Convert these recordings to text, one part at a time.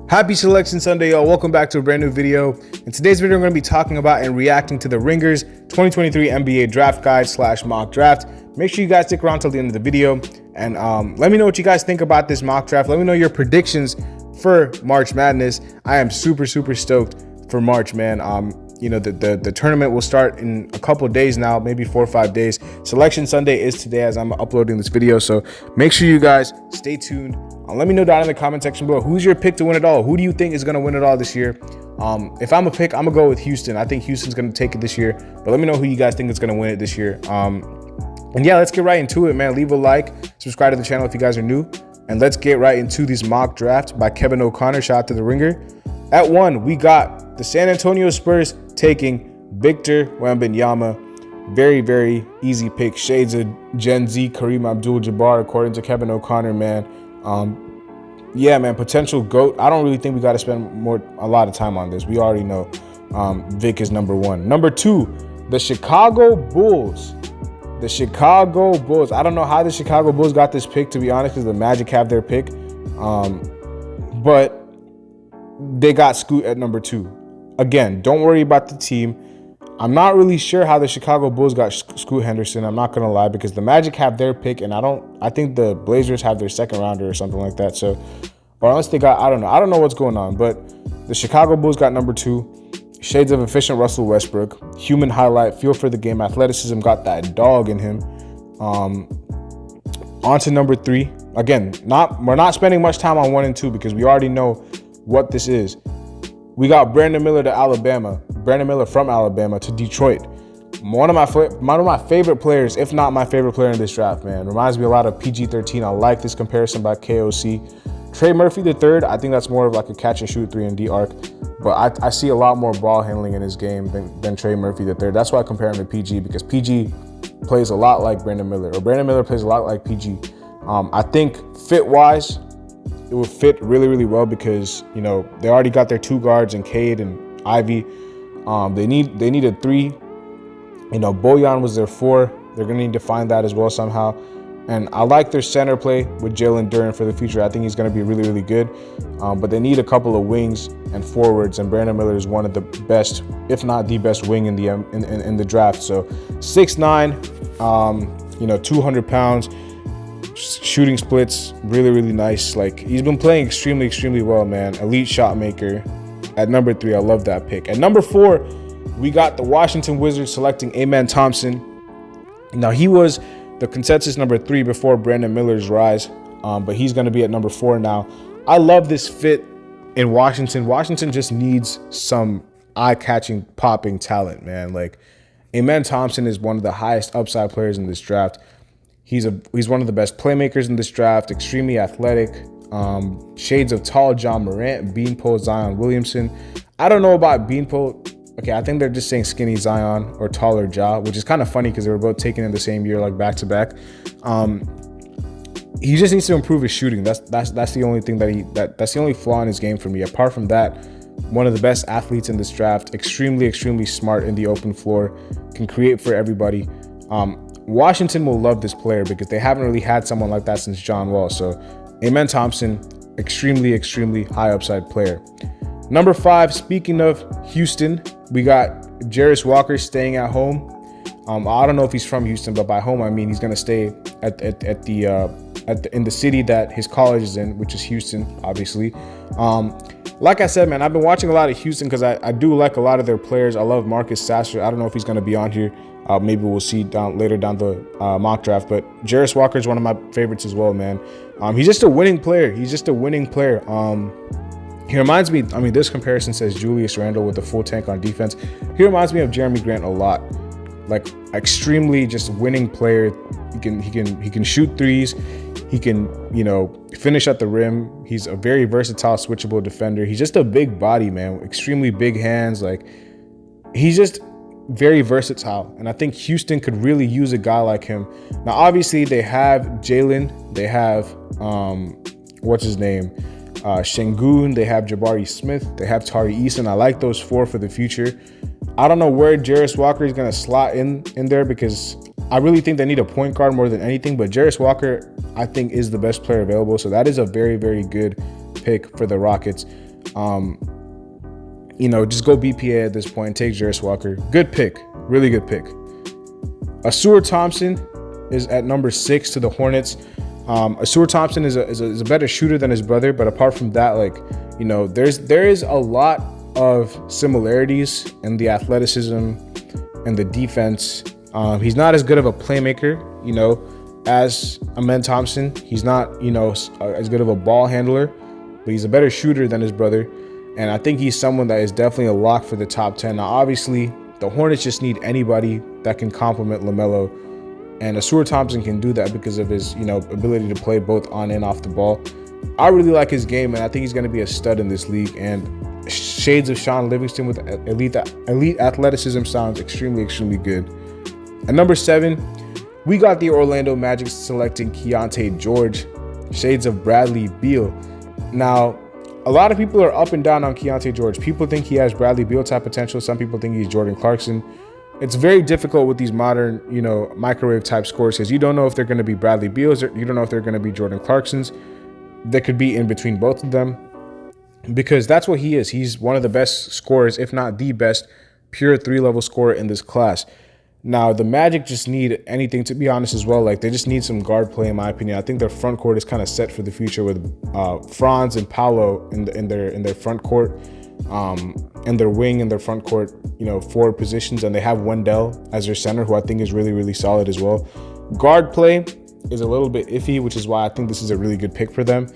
Happy Selection Sunday, y'all. Welcome back to a brand new video. In today's video, I'm going to be talking about and reacting to the Ringers 2023 NBA Draft Guide / mock draft. Make sure you guys stick around till the end of the video and let me know what you guys think about this mock draft. Let me know your predictions for March Madness. I am super stoked for March, man. You know, the tournament will start in a couple days now, maybe 4 or 5 days. Selection Sunday is today as I'm uploading this video, so make sure you guys stay tuned. Let me know down in the comment section below, who's your pick to win it all? Who do you think is going to win it all this year? If I'm a pick, I'm going to go with Houston. I think Houston's going to take it this year, but let me know who you guys think is going to win it this year. And yeah, let's get right into it, man. Leave a like, subscribe to the channel if you guys are new, and let's get right into this mock draft by Kevin O'Connor. Shout out to the Ringer. At 1, we got the San Antonio Spurs taking Victor Wembanyama. Very easy pick. Shades of Gen Z Kareem Abdul-Jabbar, according to Kevin O'Connor, man. Yeah, man, potential GOAT. I don't really think we got to spend a lot of time on this. We already know Vic is number 1. Number 2, the Chicago Bulls. The Chicago Bulls. I don't know how the Chicago Bulls got this pick, to be honest, because the Magic have their pick. But they got Scoot at number 2. Again, don't worry about the team. I'm not really sure how the Chicago Bulls got Scoot Henderson. I'm not gonna lie, because the Magic have their pick, and I think the Blazers have their second rounder or something like that. So, or unless they got, I don't know what's going on. But the Chicago Bulls got number 2. Shades of efficient Russell Westbrook. Human highlight, feel for the game, athleticism, got that dog in him. On to number 3. Again, we're not spending much time on 1 and 2 because we already know what this is. We got Brandon Miller to Alabama. Brandon Miller from Alabama to Detroit. One of my favorite players, if not my favorite player in this draft, man. Reminds me a lot of PG-13. I like this comparison by KOC. Trey Murphy III, I think that's more of like a catch and shoot 3-and-D arc. But I see a lot more ball handling in his game than Trey Murphy III. That's why I compare him to PG, because PG plays a lot like Brandon Miller, or Brandon Miller plays a lot like PG. I think fit-wise, it would fit really well because, you know, they already got their 2 guards in Cade and Ivy. They need a 3. You know, Bojan was their 4. They're gonna need to find that as well somehow. And I like their center play with Jalen Duren for the future. I think he's gonna be really good. But they need a couple of wings and forwards, and Brandon Miller is one of the best, if not the best wing in the draft. So 6'9", you know, 200 pounds. Shooting splits, really nice. Like, he's been playing extremely well, man. Elite shot maker. At number 3, I love that pick. At number 4, we got the Washington Wizards selecting Amen Thompson. Now, he was the consensus number 3 before Brandon Miller's rise, but he's going to be at number 4 now. I love this fit in Washington. Washington just needs some eye-catching, popping talent, man. Like, Amen Thompson is one of the highest upside players in this draft. He's one of the best playmakers in this draft, extremely athletic, shades of tall John Morant, Beanpole Zion Williamson. I don't know about Beanpole. Okay, I think they're just saying skinny Zion or taller Ja, which is kind of funny because they were both taken in the same year, like back to back. He just needs to improve his shooting. That's the only thing that's the only flaw in his game for me. Apart from that, one of the best athletes in this draft, extremely smart in the open floor, can create for everybody. Washington will love this player because they haven't really had someone like that since John Wall. So, Amen Thompson, extremely high upside player. Number 5, speaking of Houston, we got Jarace Walker staying at home. I don't know if he's from Houston, but by home I mean he's gonna stay in the city that his college is in, which is Houston, obviously. Like I said, man, I've been watching a lot of Houston because I do like a lot of their players. I love Marcus Sasser. I don't know if he's going to be on here. Maybe we'll see later down the mock draft. But Jarace Walker is one of my favorites as well, man. He's just a winning player. He reminds me, I mean, this comparison says Julius Randle with a full tank on defense. He reminds me of Jeremy Grant a lot. Like, extremely just winning player. He can shoot threes. He can, you know, finish at the rim. He's a very versatile, switchable defender. He's just a big body, man. Extremely big hands. Like, he's just very versatile. And I think Houston could really use a guy like him. Now, obviously, they have Jalen. They have, what's his name? Şengün. They have Jabari Smith. They have Tari Eason. I like those 4 for the future. I don't know where Jarace Walker is going to slot in there because I really think they need a point guard more than anything. But Jarace Walker, I think, is the best player available. So that is a very good pick for the Rockets. Just go BPA at this point. Take Jarace Walker. Good pick. Really good pick. Ausar Thompson is at number 6 to the Hornets. Ausar Thompson is a better shooter than his brother, but apart from that, there is a lot of similarities in the athleticism and the defense. He's not as good of a playmaker, as Amen Thompson. He's not, as good of a ball handler, but he's a better shooter than his brother. And I think he's someone that is definitely a lock for the top 10. Now, obviously, the Hornets just need anybody that can complement LaMelo. And Ausar Thompson can do that because of his, ability to play both on and off the ball. I really like his game, and I think he's going to be a stud in this league. And shades of Sean Livingston with elite athleticism sounds extremely, extremely good. At number 7, we got the Orlando Magic selecting Keyonte George, shades of Bradley Beal. Now, a lot of people are up and down on Keyonte George. People think he has Bradley Beal type potential. Some people think he's Jordan Clarkson. It's very difficult with these modern, microwave type scores because you don't know if they're going to be Bradley Beals or you don't know if they're going to be Jordan Clarksons. They could be in between both of them because that's what he is. He's one of the best scorers, if not the best, pure 3-level scorer in this class. Now, the Magic just need anything, to be honest, as well. They just need some guard play, in my opinion. I think their front court is kind of set for the future with Franz and Paolo in their front court, and their wing and their front court, forward positions. And they have Wendell as their center, who I think is really, really solid as well. Guard play is a little bit iffy, which is why I think this is a really good pick for them.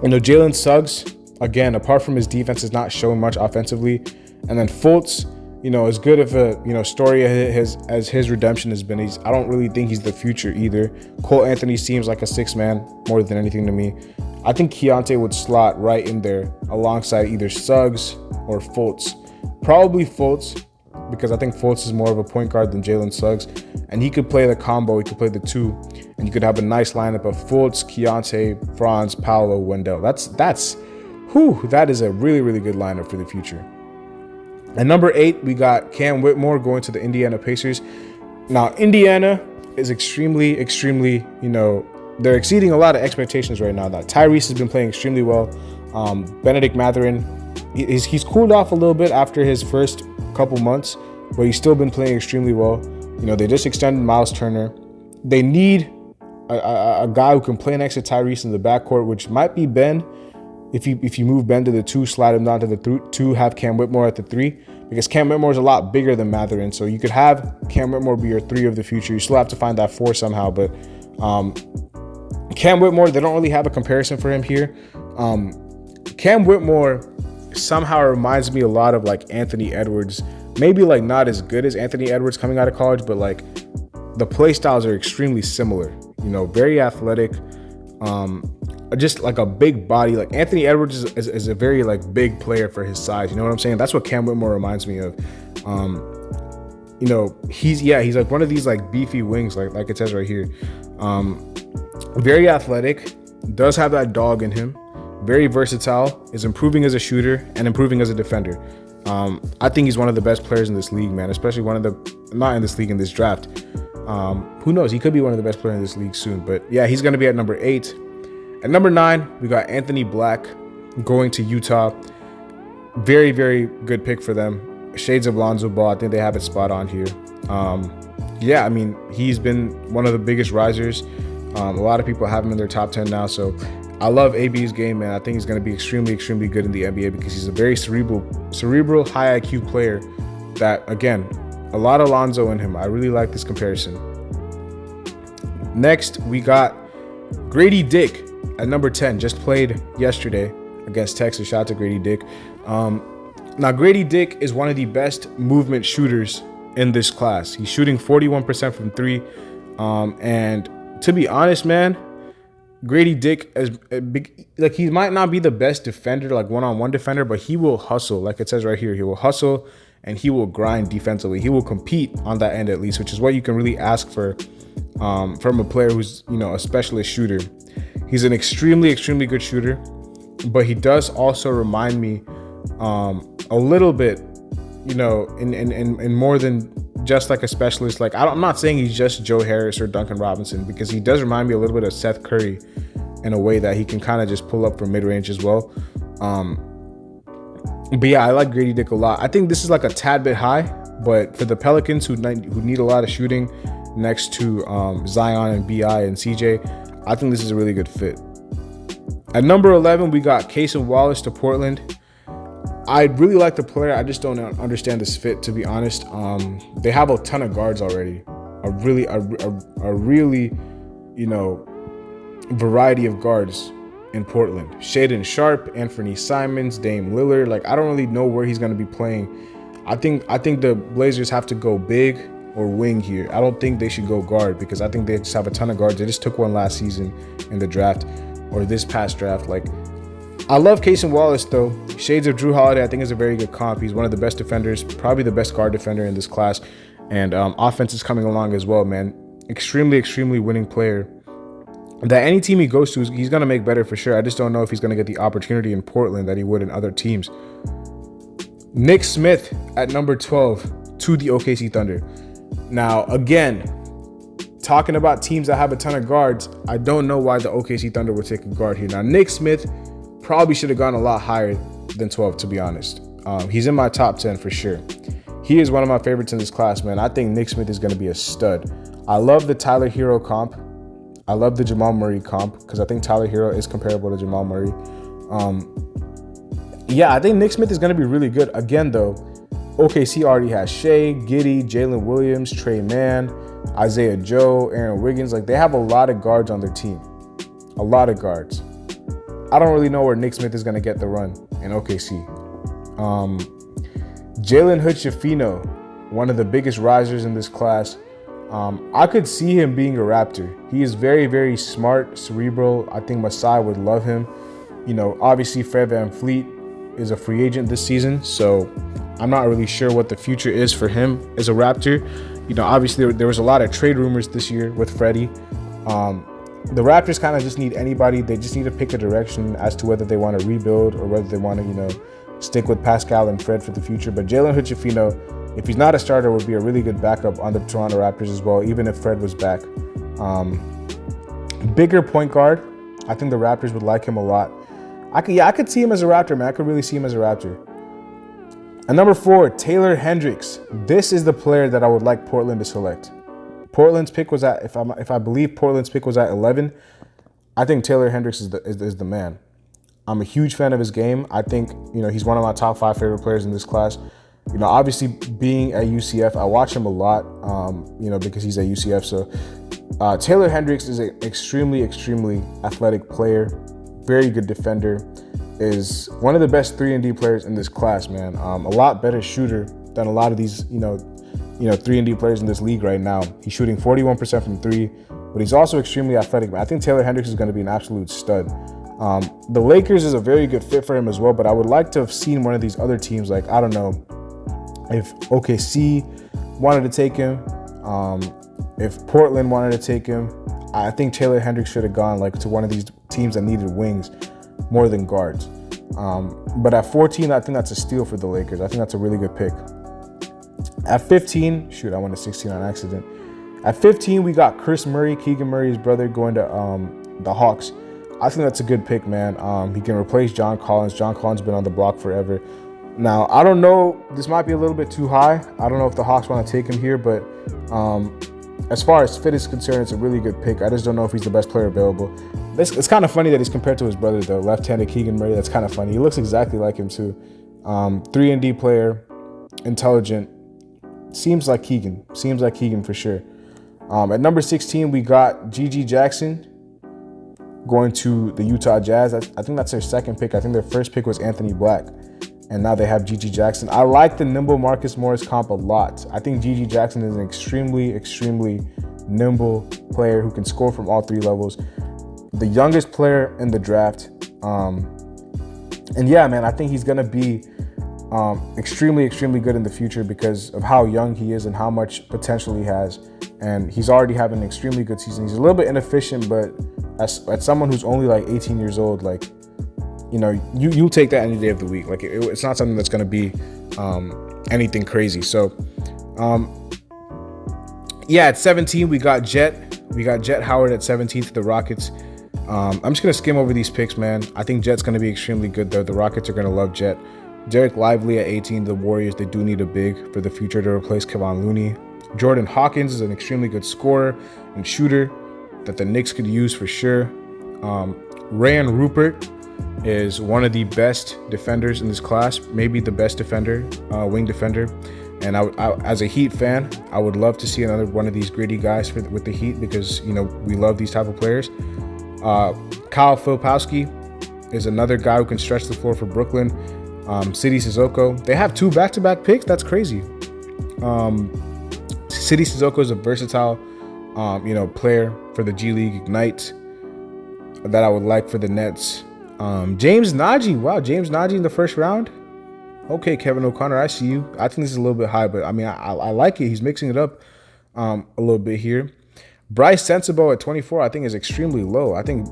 Jalen Suggs, again, apart from his defense, is not showing much offensively. And then Fultz, as good of a story as his redemption has been, I don't really think he's the future either. Cole Anthony seems like a 6-man more than anything to me. I think Keyonte would slot right in there alongside either Suggs or Fultz. Probably Fultz, because I think Fultz is more of a point guard than Jalen Suggs, and he could play the combo. He could play the 2, and you could have a nice lineup of Fultz, Keyonte, Franz, Paolo, Wendell. That is a really, really good lineup for the future. At number 8, we got Cam Whitmore going to the Indiana Pacers. Now, Indiana is extremely, extremely, they're exceeding a lot of expectations right now. Tyrese has been playing extremely well. Bennedict Mathurin, he's cooled off a little bit after his first couple months, but he's still been playing extremely well. They just extended Miles Turner. They need a guy who can play next to Tyrese in the backcourt, which might be Ben. If you move Ben to the 2, slide him down to the 2, have Cam Whitmore at the 3, because Cam Whitmore is a lot bigger than Mathurin. So you could have Cam Whitmore be your 3 of the future. You still have to find that 4 somehow, but Cam Whitmore, they don't really have a comparison for him here. Cam Whitmore somehow reminds me a lot of Anthony Edwards. Maybe not as good as Anthony Edwards coming out of college, but the play styles are extremely similar. Very athletic. Just a big body. Anthony Edwards is a very big player for his size. You know what I'm saying? That's what Cam Whitmore reminds me of. He's one of these beefy wings, like it says right here. Very athletic, does have that dog in him. Very versatile, is improving as a shooter and improving as a defender. I think he's one of the best players in this league, man. Especially not in this league, in this draft. Who knows? He could be one of the best players in this league soon. But yeah, he's going to be at number 8. At number 9, we got Anthony Black going to Utah. Very, very good pick for them. Shades of Lonzo Ball. I think they have it spot on here. He's been one of the biggest risers. A lot of people have him in their top 10 now. So I love AB's game, man. I think he's going to be extremely, extremely good in the NBA because he's a very cerebral, high IQ player that, again, a lot of Lonzo in him. I really like this comparison. Next, we got Grady Dick at number 10. Just played yesterday against Texas. Shout out to Grady Dick. Now, Grady Dick is one of the best movement shooters in this class. He's shooting 41% from 3. And to be honest, man, Grady Dick is he might not be the best defender, one-on-one defender, but he will hustle. Like it says right here, he will hustle and he will grind defensively. He will compete on that end at least, which is what you can really ask for from a player who's, a specialist shooter. He's an extremely, extremely good shooter, but he does also remind me a little bit, in more than just a specialist. I'm not saying he's just Joe Harris or Duncan Robinson, because he does remind me a little bit of Seth Curry in a way that he can kind of just pull up from mid-range as well. But yeah, I like Grady Dick a lot. I think this is like a tad bit high, but for the Pelicans who need a lot of shooting next to Zion and BI and CJ, I think this is a really good fit. At number 11, we got Cason Wallace to Portland. I really like the player. I just don't understand this fit, to be honest. They have a ton of guards already. A really, variety of guards in Portland. Shaedon Sharpe, Anthony Simons, Dame Lillard. Like, I don't really know where he's going to be playing. I think the Blazers have to go big or wing here. I don't think they should go guard because I think they just have a ton of guards. They just took one last season in the draft or this past draft. Like, I love Cason Wallace though. Shades of Drew Holiday, I think, is a very good comp. He's one of the best defenders, probably the best guard defender in this class. And offense is coming along as well, man. Extremely winning player. That any team he goes to, he's going to make better for sure. I just don't know if he's going to get the opportunity in Portland that he would in other teams. Nick Smith at number 12 to the OKC Thunder. Now, again, talking about teams that have a ton of guards, I don't know why the OKC Thunder would take a guard here. Now, Nick Smith probably should have gone a lot higher than 12, to be honest. He's in my top 10 for sure. He is one of my favorites in this class, man. I think Nick Smith is going to be a stud. I love the Tyler Hero comp. I love the Jamal Murray comp because I think Tyler Hero is comparable to Jamal Murray. Yeah, I think Nick Smith is going to be really good. Again, though, OKC already has Shea, Giddey, Jalen Williams, Trey Mann, Isaiah Joe, Aaron Wiggins. Like, they have a lot of guards on their team. A lot of guards. I don't really know where Nick Smith is going to get the run in OKC. Jalen Hood-Schifino, one of the biggest risers in this class. I could see him being a Raptor. He is very smart, cerebral. I think Masai would love him. Obviously Fred VanVleet is a free agent this season, so I'm not really sure what the future is for him as a Raptor. Obviously there was a lot of trade rumors this year with Freddie. The Raptors kind of just need anybody. They just need to pick a direction as to whether they want to rebuild or whether they want to, stick with Pascal and Fred for the future. But Jalen Hood-Schifino, if he's not a starter, would be a really good backup on the Toronto Raptors as well, even if Fred was back. Bigger point guard. I think the Raptors would like him a lot. I could see him as a Raptor, man. I could really see him as a Raptor. And number 4, Taylor Hendricks. This is the player that I would like Portland to select. Portland's pick was at, if I believe Portland's pick was at 11, I think Taylor Hendricks is the man. I'm a huge fan of his game. I think, he's one of my top 5 favorite players in this class. Obviously being at UCF, I watch him a lot, because he's at UCF. So Taylor Hendricks is an extremely athletic player, very good defender, is one of the best 3-and-D players in this class, man. A lot better shooter than a lot of these, 3-and-D players in this league right now. He's shooting 41% from 3, but he's also extremely athletic, man. I think Taylor Hendricks is going to be an absolute stud. The Lakers is a very good fit for him as well, but I would like to have seen one of these other teams, like, I don't know, if OKC wanted to take him, if Portland wanted to take him. I think Taylor Hendricks should have gone to one of these teams that needed wings more than guards. But at 14, I think that's a steal for the Lakers. I think that's a really good pick. At 15, I went to 16 on accident. At 15, we got Chris Murray, Keegan Murray's brother, going to the Hawks. I think that's a good pick, man. He can replace John Collins. John Collins has been on the block forever. Now, I don't know. This might be a little bit too high. I don't know if the Hawks want to take him here, but as far as fit is concerned, it's a really good pick. I just don't know if he's the best player available. It's kind of funny that he's compared to his brother, though. Left-handed Keegan Murray. That's kind of funny. He looks exactly like him, too. 3-and-D player, intelligent. Seems like Keegan for sure. At number 16, we got G.G. Jackson going to the Utah Jazz. I think that's their second pick. I think their first pick was Anthony Black, and now they have G.G. Jackson. I like the nimble Marcus Morris comp a lot. I think G.G. Jackson is an extremely nimble player who can score from all 3 levels. The youngest player in the draft. And yeah, man, I think he's going to be extremely good in the future because of how young he is and how much potential he has. And he's already having an extremely good season. He's a little bit inefficient, but as someone who's only 18 years old, you'll take that any day of the week. It's not something that's going to be anything crazy. So, at 17, we got Jet Howard at 17 to the Rockets. I'm just gonna skim over these picks, man. I think Jet's gonna be extremely good though. The Rockets are gonna love Jet. Derek Lively at 18, the Warriors, they do need a big for the future to replace Kevon Looney. Jordan Hawkins is an extremely good scorer and shooter that the Knicks could use for sure. Rayan Rupert is one of the best defenders in this class, maybe the best defender, wing defender. And I, as a Heat fan, I would love to see another one of these gritty guys with the Heat because, you know, we love these type of players. Kyle Filipowski is another guy who can stretch the floor for Brooklyn. Sidi Sissoko. They have 2 back-to-back picks. That's crazy. Sidi Sissoko is a versatile, player for the G League Ignite that I would like for the Nets. James Nagy. Wow, James Nagy in the first round. Okay, Kevin O'Connor, I see you. I think this is a little bit high, but I mean, I like it. He's mixing it up a little bit here. Bryce Sensabaugh at 24, I think is extremely low. I think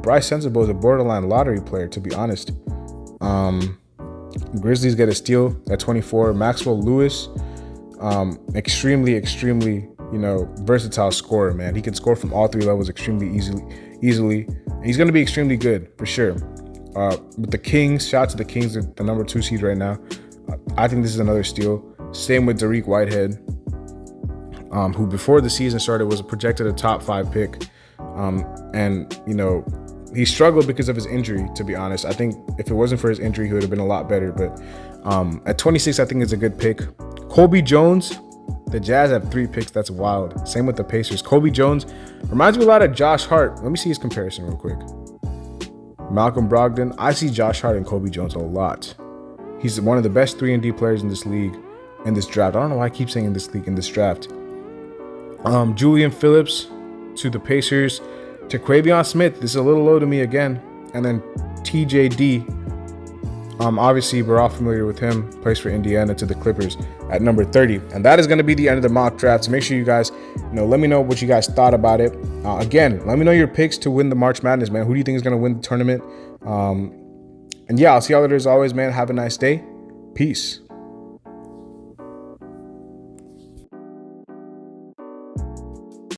Bryce Sensabaugh is a borderline lottery player, to be honest. Grizzlies get a steal at 24. Maxwell Lewis, extremely, versatile scorer, man. He can score from all 3 levels extremely easily. He's going to be extremely good for sure. With the Kings, shout out to the Kings, the number 2 seed right now. I think this is another steal. Same with Dariq Whitehead, who before the season started was projected a top 5 pick. He struggled because of his injury, to be honest. I think if it wasn't for his injury, he would have been a lot better. But at 26, I think it's a good pick. Colby Jones, the Jazz have 3 picks. That's wild. Same with the Pacers. Colby Jones reminds me a lot of Josh Hart. Let me see his comparison real quick. Malcolm Brogdon. I see Josh Hart and Colby Jones a lot. He's one of the best 3-and-D players in this league, in this draft. I don't know why I keep saying in this league, in this draft. Julian Phillips to the Pacers. To Quavion Smith, this is a little low to me again. And then TJD, obviously we're all familiar with him, plays for Indiana, to the Clippers at number 30. And that is going to be the end of the mock draft. So make sure you guys, let me know what you guys thought about it. Again, let me know your picks to win the March Madness, man. Who do you think is going to win the tournament? And yeah, I'll see y'all later as always, man. Have a nice day. Peace.